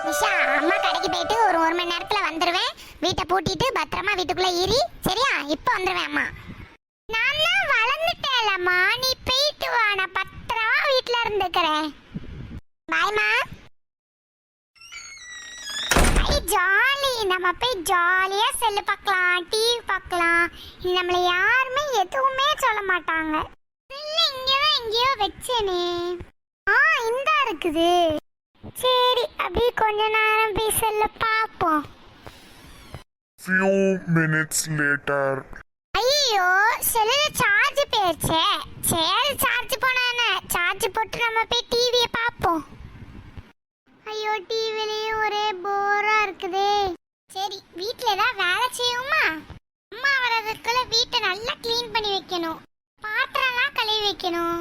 நிஷா, அம்மா கடைக்கு போயிட்டு ஒரு மணி நேரத்துல வந்துருவேன். வீட்டை பூட்டிட்டு பத்திரமா வீட்டுக்குள்ள ஏறி, சரியா? இப்ப வந்துருவேன் அம்மா. நான் தான் வளர்ந்துட்டேன்லம்மா, நீ போயிட்டு வா, நான் பத்திரமா வீட்டுல இருந்துக்கிறேன். பாய்மா. ஜாலி, நம்ம போய் ஜாலியா செல்லு பார்க்கலாம், டிவி பார்க்கலாம். நம்மள யாருமே எதுவுமே சொல்ல மாட்டாங்க. இங்கதான் எங்கேயோ வச்சேனே. இந்தா இருக்குது. சரி, அப்படியே கொஞ்ச நேரம் போய் செல்ல பார்ப்போம். Few minutes later. ஐயோ, செல்லுல சார்ஜ் போயிடுச்சே. சரி, சார்ஜ் போனானே, சார்ஜ் போட்டு நம்ம போய் டிவியை பார்ப்போம். ஐயோ, டிவிலையும் ஒரே போரா இருக்குதே. சரி, வீட்ல ஏதாவது வேலை செய்யுமா? அம்மா வர்றதுக்குள்ள வீட்டை நல்லா க்ளீன் பண்ணி வைக்கணும், பாத்திரம்லாம் கழுவி வைக்கணும்.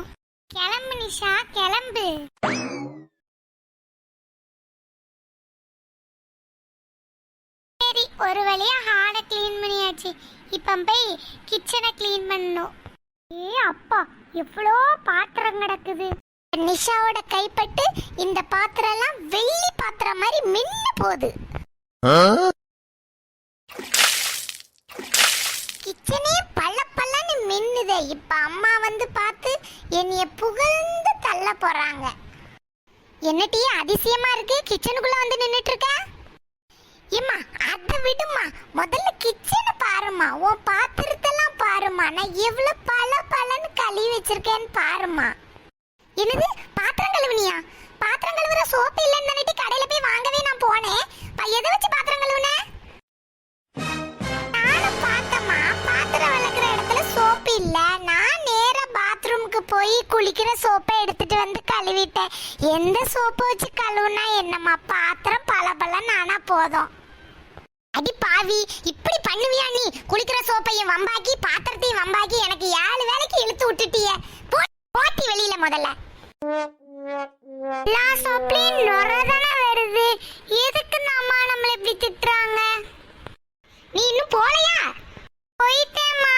கிளம்பு நிஷா, கிளம்பு. சரி, ஒரு வழியா ஹாலை க்ளீன் பண்ணியாச்சு. இப்ப போய் கிச்சனை க்ளீன் பண்ணணும். அப்பா, எவ்வளோ பாத்திரம் கிடக்குது. நிஷாவோட கைப்பட்டு இந்த பாத்திரம் எல்லாம் வெள்ளி பாத்திரம் மாதிரி மின்ன போகுது. கிச்சனே பல்ல பல்லன்னு மின்னுதே. இப்ப அம்மா வந்து பார்த்து என்னைய புகழ்ந்து தள்ள போறாங்க. என்னட்டி அதிசயமா இருக்கு, கிச்சனுக்குள்ள வந்து நின்னுட்டு இருக்க? ஏம்மா, அதை விடுமா, முதல்ல கிச்சனை பாருமா, உன் பாத்திரத்தெல்லாம் பாருமா, நான் எவ்வளவு பல பலன்னு கழுவி வச்சிருக்கேன்னு பாருமா. என்னது, பாத்திரம் கழுவுனியா? பாத்திரம் கழுவுற சோப்பு இல்லைன்னு தானே கடையில போய் வாங்கவே நான் போனேன். எதை வச்சு பாத்திரம் கழுவுன? நானும் பார்த்தம்மா, பாத்திரம் விளக்குற இடத்துல சோப்பு இல்ல. நான் நேரா பாத்ரூமுக்கு போய் குளிக்கிற சோப்பை எடுத்துட்டு வந்து கழுவிட்டேன். எந்த சோப்பு வச்சு கழுவுனா என்னம்மா, பாத்திரம் பல பலன்னு ஆனா போதும். அடி பாவி, இப்படி பண்ணுவியா நீ? குளிக்கிற சோப்பையும் வம்பாக்கி பாத்திரத்தையும் வம்பாக்கி எனக்கு 7 வேலைக்கு இழுத்து விட்டுட்டிய. போட்டி வெளியில முதல்ல. வருது, எதுக்கு அம்மா நம்மள இப்படி திட்டுறாங்க? நீ இன்னும் போலையா? போயிட்டேம்மா.